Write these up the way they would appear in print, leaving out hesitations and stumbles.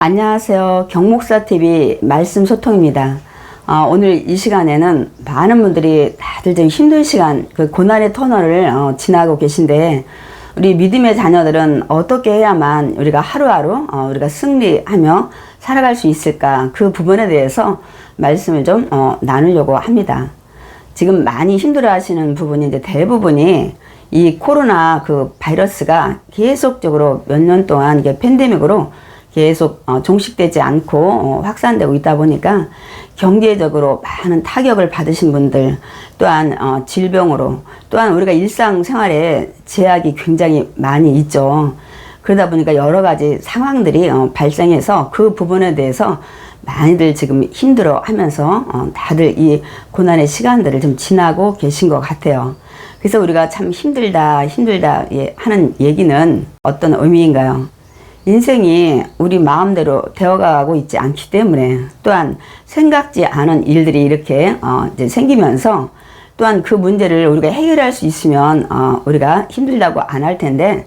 안녕하세요. 경목사TV 말씀 소통입니다. 오늘 이 시간에는 많은 분들이 다들 좀 힘든 시간, 그 고난의 터널을 지나고 계신데, 우리 믿음의 자녀들은 어떻게 해야만 우리가 하루하루 우리가 승리하며 살아갈 수 있을까? 그 부분에 대해서 말씀을 좀 나누려고 합니다. 지금 많이 힘들어 하시는 부분이 이제 대부분이 이 코로나 그 바이러스가 계속적으로 몇 년 동안 이게 팬데믹으로 계속 종식되지 않고 확산되고 있다 보니까 경제적으로 많은 타격을 받으신 분들, 또한 질병으로, 또한 우리가 일상생활에 제약이 굉장히 많이 있죠. 그러다 보니까 여러 가지 상황들이 발생해서 그 부분에 대해서 많이들 지금 힘들어 하면서 다들 이 고난의 시간들을 좀 지나고 계신 것 같아요. 그래서 우리가 참 힘들다 하는 얘기는 어떤 의미인가요? 인생이 우리 마음대로 되어가고 있지 않기 때문에, 또한 생각지 않은 일들이 이렇게 이제 생기면서, 또한 그 문제를 우리가 해결할 수 있으면 우리가 힘들다고 안 할 텐데,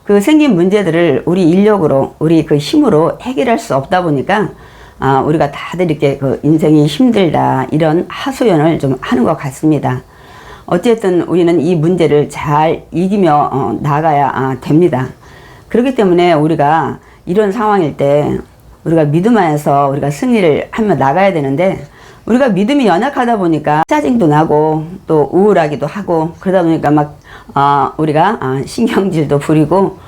그 생긴 문제들을 우리 인력으로, 우리 그 힘으로 해결할 수 없다 보니까 우리가 다들 이렇게 그 인생이 힘들다 이런 하소연을 좀 하는 것 같습니다. 어쨌든 우리는 이 문제를 잘 이기며 나가야 됩니다. 그렇기 때문에 우리가 이런 상황일 때 우리가 믿음 안에서 우리가 승리를 하며 나가야 되는데, 우리가 믿음이 연약하다 보니까 짜증도 나고 또 우울하기도 하고, 그러다 보니까 막 우리가 신경질도 부리고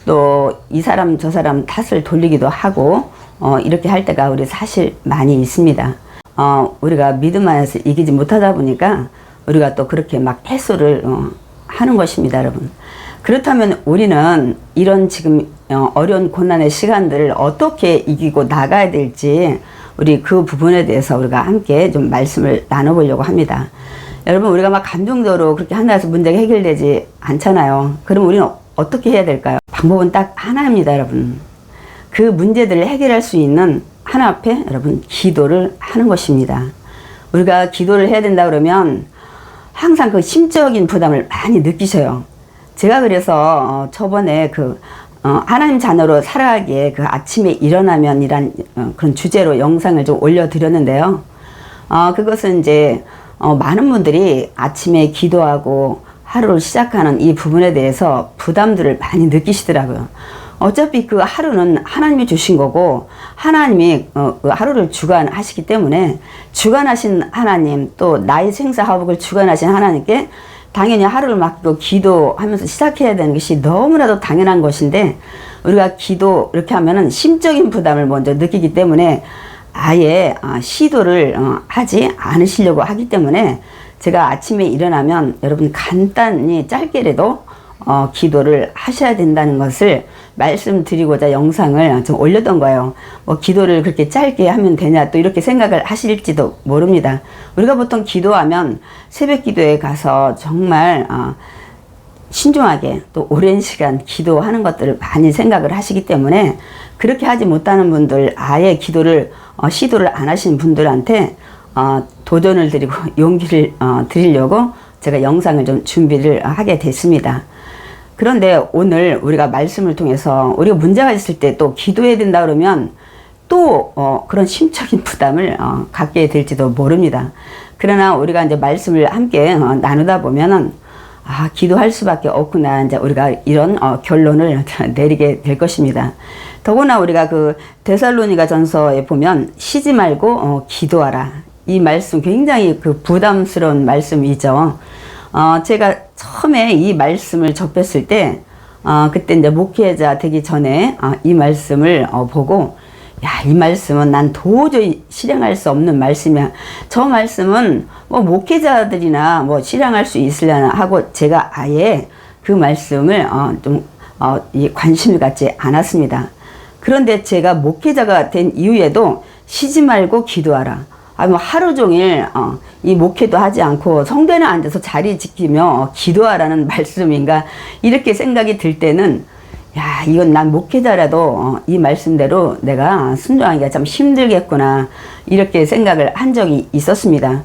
또 이 사람 저 사람 탓을 돌리기도 하고 이렇게 할 때가 우리 사실 많이 있습니다. 우리가 믿음 안에서 이기지 못하다 보니까 우리가 또 그렇게 막 해소를 하는 것입니다, 여러분. 그렇다면 우리는 이런 지금 어려운 고난의 시간들을 어떻게 이기고 나가야 될지, 우리 그 부분에 대해서 우리가 함께 좀 말씀을 나눠보려고 합니다. 여러분, 우리가 막 감정적으로 그렇게 한다고 해서 문제가 해결되지 않잖아요. 그럼 우리는 어떻게 해야 될까요? 방법은 딱 하나입니다, 여러분. 그 문제들을 해결할 수 있는 하나 앞에 여러분 기도를 하는 것입니다. 우리가 기도를 해야 된다 그러면 항상 그 심적인 부담을 많이 느끼셔요. 제가 그래서 저번에 하나님 자녀로 살아가기에 그 아침에 일어나면 이란 그런 주제로 영상을 좀 올려드렸는데요. 그것은 이제 많은 분들이 아침에 기도하고 하루를 시작하는 이 부분에 대해서 부담들을 많이 느끼시더라고요. 어차피 그 하루는 하나님이 주신 거고, 하나님이 그 하루를 주관하시기 때문에, 주관하신 하나님, 또 나의 생사화복을 주관하신 하나님께 당연히 하루를 맡기고 기도하면서 시작해야 되는 것이 너무나도 당연한 것인데, 우리가 기도 이렇게 하면은 심적인 부담을 먼저 느끼기 때문에 아예 시도를 하지 않으시려고 하기 때문에, 제가 아침에 일어나면 여러분 간단히 짧게라도 기도를 하셔야 된다는 것을 말씀드리고자 영상을 좀 올렸던 거예요. 기도를 그렇게 짧게 하면 되냐 또 이렇게 생각을 하실지도 모릅니다. 우리가 보통 기도하면 새벽 기도에 가서 정말 신중하게 또 오랜 시간 기도하는 것들을 많이 생각을 하시기 때문에, 그렇게 하지 못하는 분들, 아예 기도를 시도를 안 하신 분들한테 도전을 드리고 용기를 드리려고 제가 영상을 좀 준비를 하게 됐습니다. 그런데 오늘 우리가 말씀을 통해서 우리가 문제가 있을 때 또 기도해야 된다 그러면 또 그런 심적인 부담을 갖게 될지도 모릅니다. 그러나 우리가 이제 말씀을 함께 나누다 보면은 기도할 수밖에 없구나, 이제 우리가 이런 결론을 내리게 될 것입니다. 더구나 우리가 그 데살로니가 전서에 보면 쉬지 말고 기도하라, 이 말씀 굉장히 그 부담스러운 말씀이죠. 제가 처음에 이 말씀을 접했을 때, 그때 이제 목회자 되기 전에 이 말씀을 보고, 이 말씀은 난 도저히 실행할 수 없는 말씀이야. 저 말씀은 목회자들이나 실행할 수 있으려나 하고 제가 아예 그 말씀을 관심을 갖지 않았습니다. 그런데 제가 목회자가 된 이후에도 쉬지 말고 기도하라. 하루 종일 이 목회도 하지 않고 성전에 앉아서 자리 지키며 기도하라는 말씀인가 이렇게 생각이 들 때는, 이건 난 목회자라도 이 말씀대로 내가 순종하기가 참 힘들겠구나 이렇게 생각을 한 적이 있었습니다.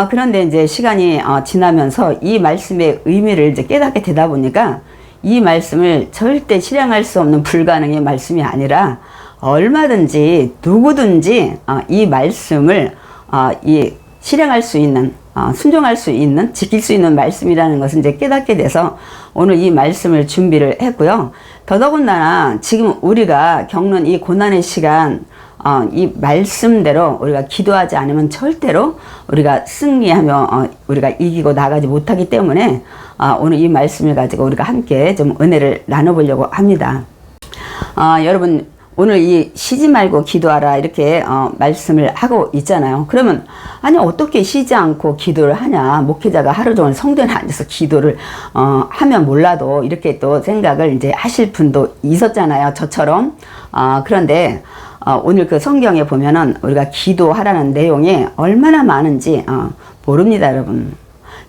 그런데 이제 시간이 지나면서 이 말씀의 의미를 이제 깨닫게 되다 보니까, 이 말씀을 절대 실행할 수 없는 불가능의 말씀이 아니라 얼마든지 누구든지 이 말씀을 실행할 수 있는, 순종할 수 있는, 지킬 수 있는 말씀이라는 것을 이제 깨닫게 돼서 오늘 이 말씀을 준비를 했고요. 더더군다나 지금 우리가 겪는 이 고난의 시간, 이 말씀대로 우리가 기도하지 않으면 절대로 우리가 승리하며 우리가 이기고 나가지 못하기 때문에 오늘 이 말씀을 가지고 우리가 함께 좀 은혜를 나눠보려고 합니다. 여러분, 오늘 이 쉬지 말고 기도하라 이렇게 말씀을 하고 있잖아요. 그러면 아니 어떻게 쉬지 않고 기도를 하냐, 목회자가 하루 종일 성전에 앉아서 기도를 하면 몰라도 이렇게 또 생각을 이제 하실 분도 있었잖아요, 저처럼. 그런데 오늘 그 성경에 보면은 우리가 기도하라는 내용이 얼마나 많은지 모릅니다, 여러분.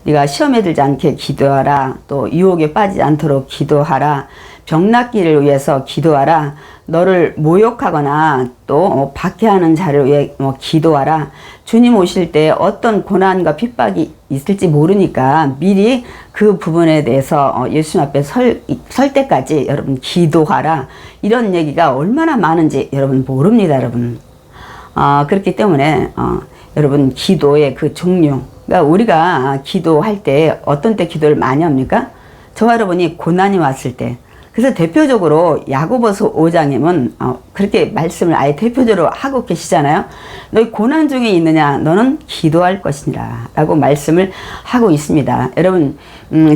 네가 시험에 들지 않게 기도하라, 또 유혹에 빠지지 않도록 기도하라, 병낫기를 위해서 기도하라, 너를 모욕하거나 또 박해하는 자를 위해 기도하라. 주님 오실 때 어떤 고난과 핍박이 있을지 모르니까 미리 그 부분에 대해서 예수님 앞에 설 때까지 여러분 기도하라. 이런 얘기가 얼마나 많은지 여러분 모릅니다, 여러분. 그렇기 때문에 여러분 기도의 그 종류, 그러니까 우리가 기도할 때 어떤 때 기도를 많이 합니까? 저와 여러분이 고난이 왔을 때. 그래서 대표적으로 야고보서 5장에는 그렇게 말씀을 아예 대표적으로 하고 계시잖아요. 너희 고난 중에 있느냐? 너는 기도할 것이니라 라고 말씀을 하고 있습니다. 여러분,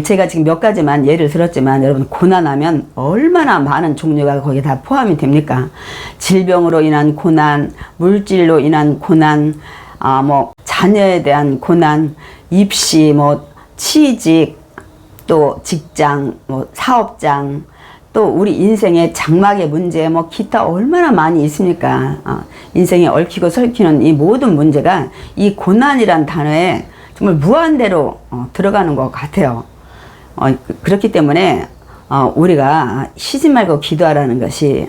제가 지금 몇 가지만 예를 들었지만 여러분, 고난하면 얼마나 많은 종류가 거기에 다 포함이 됩니까? 질병으로 인한 고난, 물질로 인한 고난, 자녀에 대한 고난, 입시, 취직, 또 직장, 사업장, 또 우리 인생의 장막의 문제, 기타 얼마나 많이 있습니까? 인생에 얽히고 설키는 이 모든 문제가 이 고난이란 단어에 정말 무한대로 들어가는 것 같아요. 그렇기 때문에 우리가 쉬지 말고 기도하라는 것이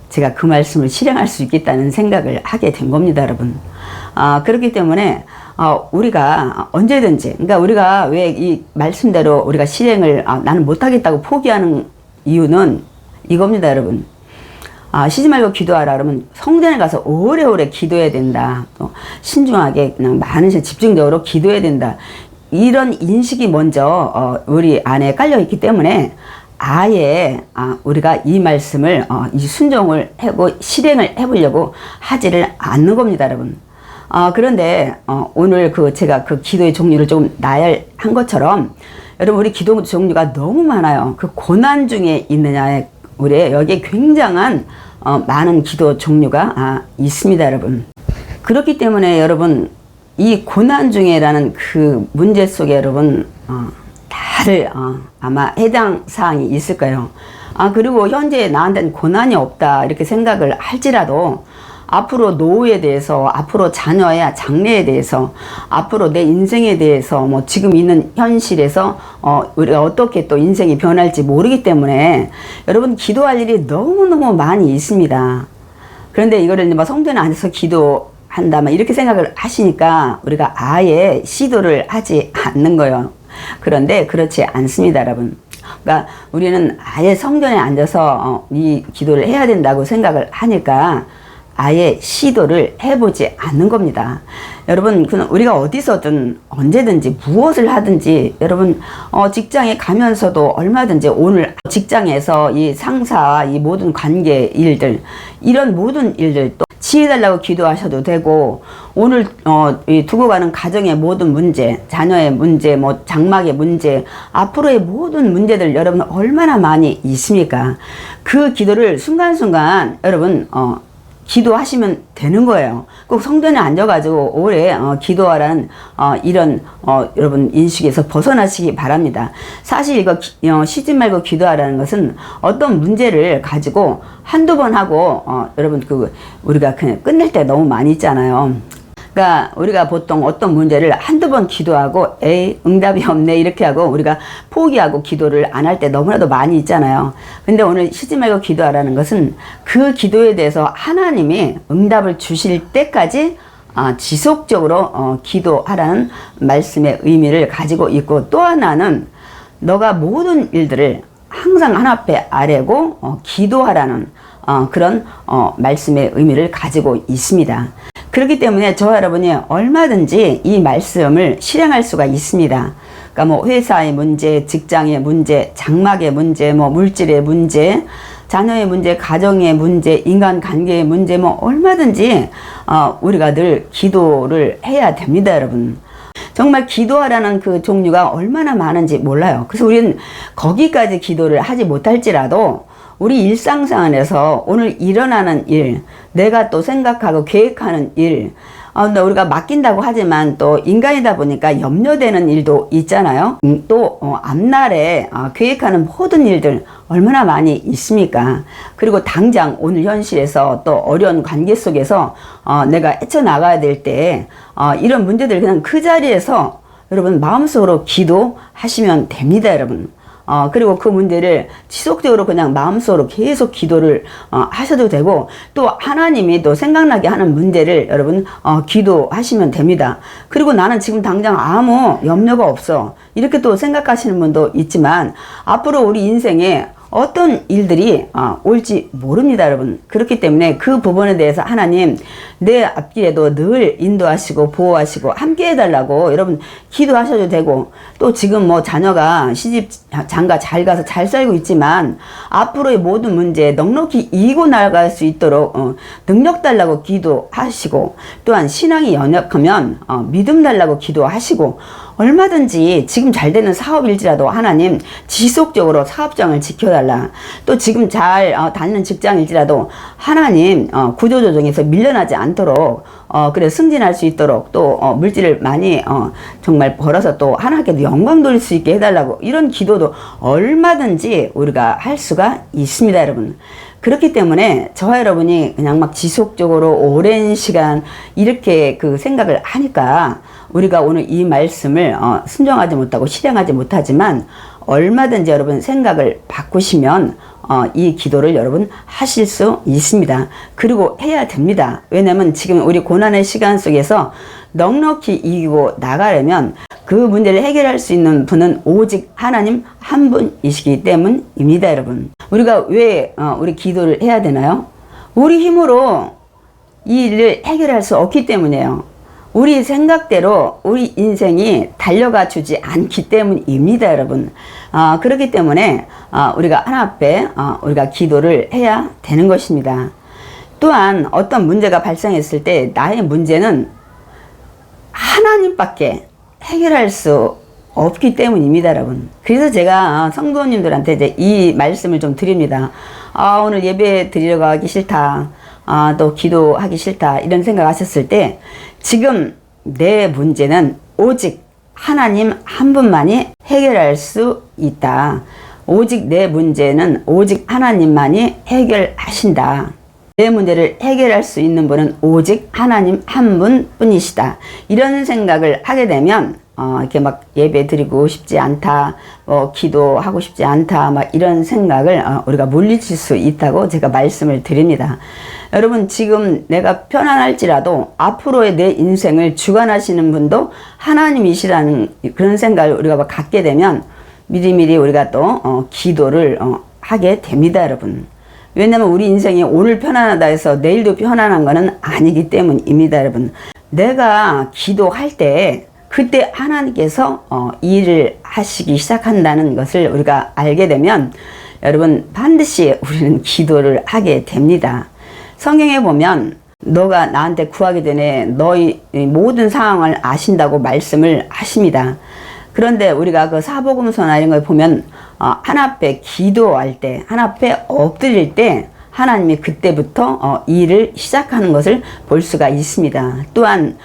제가 그 말씀을 실행할 수 있겠다는 생각을 하게 된 겁니다, 여러분. 그렇기 때문에 우리가 언제든지, 그러니까 우리가 왜 이 말씀대로 우리가 실행을 나는 못하겠다고 포기하는 이유는 이겁니다, 여러분. 쉬지 말고 기도하라 그러면 성전에 가서 오래오래 기도해야 된다. 또 신중하게 그냥 많은 시간 집중적으로 기도해야 된다. 이런 인식이 먼저 우리 안에 깔려 있기 때문에 아예 우리가 이 말씀을 이 순종을 하고 실행을 해보려고 하지를 않는 겁니다, 여러분. 그런데 오늘 제가 그 기도의 종류를 조금 나열한 것처럼 여러분, 우리 기도 종류가 너무 많아요. 그 고난 중에 있느냐에 우리 여기에 굉장한 많은 기도 종류가 있습니다, 여러분. 그렇기 때문에 여러분, 이 고난 중에라는 그 문제 속에 여러분 다들 아마 해당 사항이 있을 거예요. 그리고 현재 나한테는 고난이 없다 이렇게 생각을 할지라도 앞으로 노후에 대해서, 앞으로 자녀의 장래에 대해서, 앞으로 내 인생에 대해서, 지금 있는 현실에서 우리가 어떻게 또 인생이 변할지 모르기 때문에 여러분 기도할 일이 너무너무 많이 있습니다. 그런데 이거를 성전에 앉아서 기도한다 이렇게 생각을 하시니까 우리가 아예 시도를 하지 않는 거예요. 그런데 그렇지 않습니다, 여러분. 그러니까 우리는 아예 성전에 앉아서 이 기도를 해야 된다고 생각을 하니까 아예 시도를 해보지 않는 겁니다. 여러분, 우리가 어디서든 언제든지 무엇을 하든지 여러분 직장에 가면서도 얼마든지 오늘 직장에서 이 상사와 이 모든 관계 일들, 이런 모든 일들 또 지혜달라고 기도하셔도 되고, 오늘 이 두고 가는 가정의 모든 문제, 자녀의 문제, 장막의 문제, 앞으로의 모든 문제들 여러분 얼마나 많이 있습니까? 그 기도를 순간순간 여러분 기도하시면 되는 거예요. 꼭 성전에 앉아가지고 오래 기도하라는 이런 여러분 인식에서 벗어나시기 바랍니다. 사실 이거 쉬지 말고 기도하라는 것은 어떤 문제를 가지고 한두 번 하고 여러분 우리가 그냥 끝낼 때 너무 많이 있잖아요. 그러니까 우리가 보통 어떤 문제를 한두 번 기도하고 에이 응답이 없네 이렇게 하고 우리가 포기하고 기도를 안 할 때 너무나도 많이 있잖아요. 근데 오늘 쉬지 말고 기도하라는 것은 그 기도에 대해서 하나님이 응답을 주실 때까지 지속적으로 기도하라는 말씀의 의미를 가지고 있고, 또 하나는 너가 모든 일들을 항상 하나님께 아뢰고 기도하라는 그런 말씀의 의미를 가지고 있습니다. 그렇기 때문에 저와 여러분이 얼마든지 이 말씀을 실행할 수가 있습니다. 그러니까 뭐 회사의 문제, 직장의 문제, 장막의 문제, 뭐 물질의 문제, 자녀의 문제, 가정의 문제, 인간관계의 문제, 뭐 얼마든지 우리가 늘 기도를 해야 됩니다, 여러분. 정말 기도하라는 그 종류가 얼마나 많은지 몰라요. 그래서 우리는 거기까지 기도를 하지 못할지라도 우리 일상생활에서 오늘 일어나는 일, 내가 또 생각하고 계획하는 일, 우리가 맡긴다고 하지만 또 인간이다 보니까 염려되는 일도 있잖아요. 또 앞날에 계획하는 모든 일들 얼마나 많이 있습니까? 그리고 당장 오늘 현실에서 또 어려운 관계 속에서 내가 헤쳐나가야 될 때 이런 문제들 그냥 그 자리에서 여러분 마음속으로 기도하시면 됩니다, 여러분. 그리고 그 문제를 지속적으로 그냥 마음속으로 계속 기도를 하셔도 되고, 또 하나님이 또 생각나게 하는 문제를 여러분 기도하시면 됩니다. 그리고 나는 지금 당장 아무 염려가 없어, 이렇게 또 생각하시는 분도 있지만 앞으로 우리 인생에 어떤 일들이 올지 모릅니다, 여러분. 그렇기 때문에 그 부분에 대해서 하나님 내 앞길에도 늘 인도하시고 보호하시고 함께 해달라고 여러분 기도하셔도 되고, 또 지금 뭐 자녀가 시집 장가 잘 가서 잘 살고 있지만 앞으로의 모든 문제에 넉넉히 이기고 나아갈 수 있도록 능력 달라고 기도하시고, 또한 신앙이 연약하면 믿음 달라고 기도하시고, 얼마든지 지금 잘 되는 사업일지라도 하나님 지속적으로 사업장을 지켜달라. 또 지금 잘 다니는 직장일지라도 하나님 구조조정에서 밀려나지 않도록 그래 승진할 수 있도록, 또 물질을 많이 정말 벌어서 또 하나님께도 영광 돌릴 수 있게 해달라고, 이런 기도도 얼마든지 우리가 할 수가 있습니다, 여러분. 그렇기 때문에 저와 여러분이 그냥 막 지속적으로 오랜 시간 이렇게 그 생각을 하니까 우리가 오늘 이 말씀을 순종하지 못하고 실행하지 못하지만, 얼마든지 여러분 생각을 바꾸시면 이 기도를 여러분 하실 수 있습니다. 그리고 해야 됩니다. 왜냐면 지금 우리 고난의 시간 속에서 넉넉히 이기고 나가려면 그 문제를 해결할 수 있는 분은 오직 하나님 한 분이시기 때문입니다, 여러분. 우리가 왜 우리 기도를 해야 되나요? 우리 힘으로 이 일을 해결할 수 없기 때문이에요. 우리 생각대로 우리 인생이 달려가 주지 않기 때문입니다, 여러분. 그렇기 때문에 우리가 하나 앞에 우리가 기도를 해야 되는 것입니다. 또한 어떤 문제가 발생했을 때 나의 문제는 하나님밖에 해결할 수 없기 때문입니다, 여러분. 그래서 제가 성도님들한테 이제 이 말씀을 좀 드립니다. 오늘 예배 드리러 가기 싫다, 또 기도하기 싫다, 이런 생각 하셨을 때 지금 내 문제는 오직 하나님 한 분만이 해결할 수 있다. 오직 내 문제는 오직 하나님만이 해결하신다. 내 문제를 해결할 수 있는 분은 오직 하나님 한 분뿐이시다. 이런 생각을 하게 되면 이렇게 막 예배 드리고 싶지 않다, 기도하고 싶지 않다, 막 이런 생각을 우리가 물리칠 수 있다고 제가 말씀을 드립니다. 여러분, 지금 내가 편안할지라도 앞으로의 내 인생을 주관하시는 분도 하나님이시라는 그런 생각을 우리가 갖게 되면 미리미리 우리가 또 기도를 하게 됩니다, 여러분. 왜냐면 우리 인생이 오늘 편안하다 해서 내일도 편안한 거는 아니기 때문입니다, 여러분. 내가 기도할 때 그때 하나님께서 일을 하시기 시작한다는 것을 우리가 알게 되면 여러분 반드시 우리는 기도를 하게 됩니다. 성경에 보면 너가 나한테 구하기 전에 너희 모든 상황을 아신다고 말씀을 하십니다. 그런데 우리가 그 사복음서나 이런 걸 보면 하나 앞에 기도할 때, 하나 앞에 엎드릴 때 하나님이 그때부터 일을 시작하는 것을 볼 수가 있습니다. 또한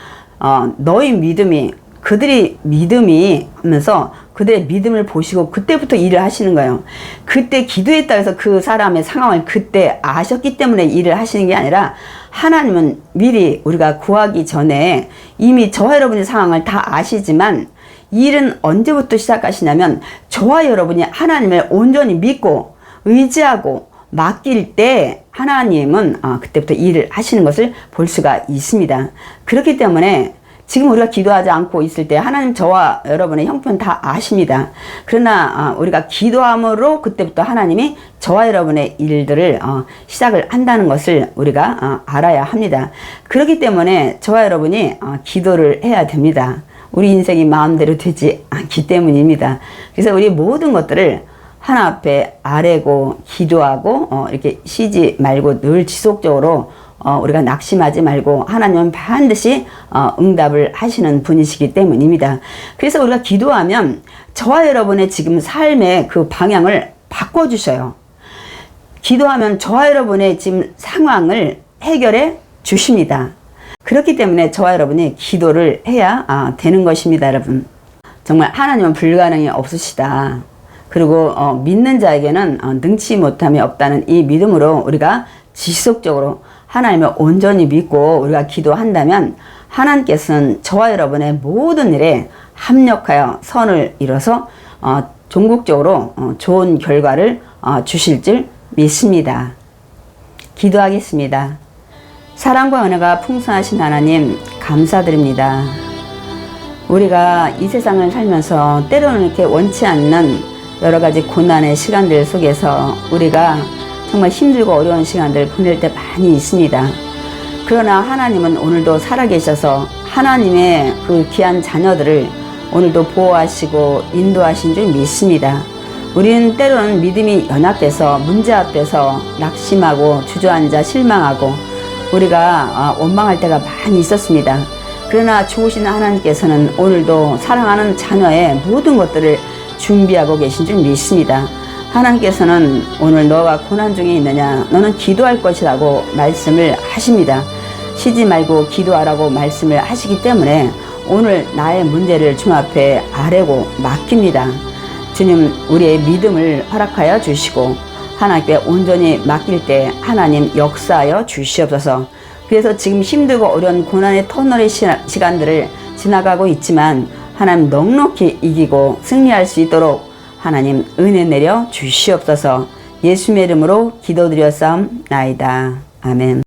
너희 믿음이, 그들이 믿음이 하면서 그들의 믿음을 보시고 그때부터 일을 하시는 거예요. 그때 기도했다 해서 그 사람의 상황을 그때 아셨기 때문에 일을 하시는 게 아니라 하나님은 미리 우리가 구하기 전에 이미 저와 여러분의 상황을 다 아시지만 일은 언제부터 시작하시냐면 저와 여러분이 하나님을 온전히 믿고 의지하고 맡길 때 하나님은 그때부터 일을 하시는 것을 볼 수가 있습니다. 그렇기 때문에 지금 우리가 기도하지 않고 있을 때 하나님 저와 여러분의 형편 다 아십니다. 그러나 우리가 기도함으로 그때부터 하나님이 저와 여러분의 일들을 시작을 한다는 것을 우리가 알아야 합니다. 그렇기 때문에 저와 여러분이 기도를 해야 됩니다. 우리 인생이 마음대로 되지 않기 때문입니다. 그래서 우리 모든 것들을 하나 앞에 아뢰고 기도하고 이렇게 쉬지 말고 늘 지속적으로 우리가 낙심하지 말고 하나님은 반드시 응답을 하시는 분이시기 때문입니다. 그래서 우리가 기도하면 저와 여러분의 지금 삶의 그 방향을 바꿔주셔요. 기도하면 저와 여러분의 지금 상황을 해결해 주십니다. 그렇기 때문에 저와 여러분이 기도를 해야 되는 것입니다. 여러분, 정말 하나님은 불가능이 없으시다. 그리고 믿는 자에게는 능치 못함이 없다는 이 믿음으로 우리가 지속적으로 하나님을 온전히 믿고 우리가 기도한다면 하나님께서는 저와 여러분의 모든 일에 합력하여 선을 이뤄서 종국적으로 좋은 결과를 주실 줄 믿습니다. 기도하겠습니다. 사랑과 은혜가 풍성하신 하나님 감사드립니다. 우리가 이 세상을 살면서 때로는 이렇게 원치 않는 여러 가지 고난의 시간들 속에서 우리가 정말 힘들고 어려운 시간들 보낼 때 많이 있습니다. 그러나 하나님은 오늘도 살아계셔서 하나님의 그 귀한 자녀들을 오늘도 보호하시고 인도하신 줄 믿습니다. 우리는 때로는 믿음이 연약돼서 문제 앞에서 낙심하고 주저앉아 실망하고 우리가 원망할 때가 많이 있었습니다. 그러나 좋으신 하나님께서는 오늘도 사랑하는 자녀의 모든 것들을 준비하고 계신 줄 믿습니다. 하나님께서는 오늘 너가 고난 중에 있느냐 너는 기도할 것이라고 말씀을 하십니다. 쉬지 말고 기도하라고 말씀을 하시기 때문에 오늘 나의 문제를 주님 앞에 아뢰고 맡깁니다. 주님, 우리의 믿음을 허락하여 주시고 하나님께 온전히 맡길 때 하나님 역사하여 주시옵소서. 그래서 지금 힘들고 어려운 고난의 터널의 시간들을 지나가고 있지만 하나님 넉넉히 이기고 승리할 수 있도록 하나님 은혜 내려 주시옵소서. 예수님의 이름으로 기도드렸사옵나이다. 아멘.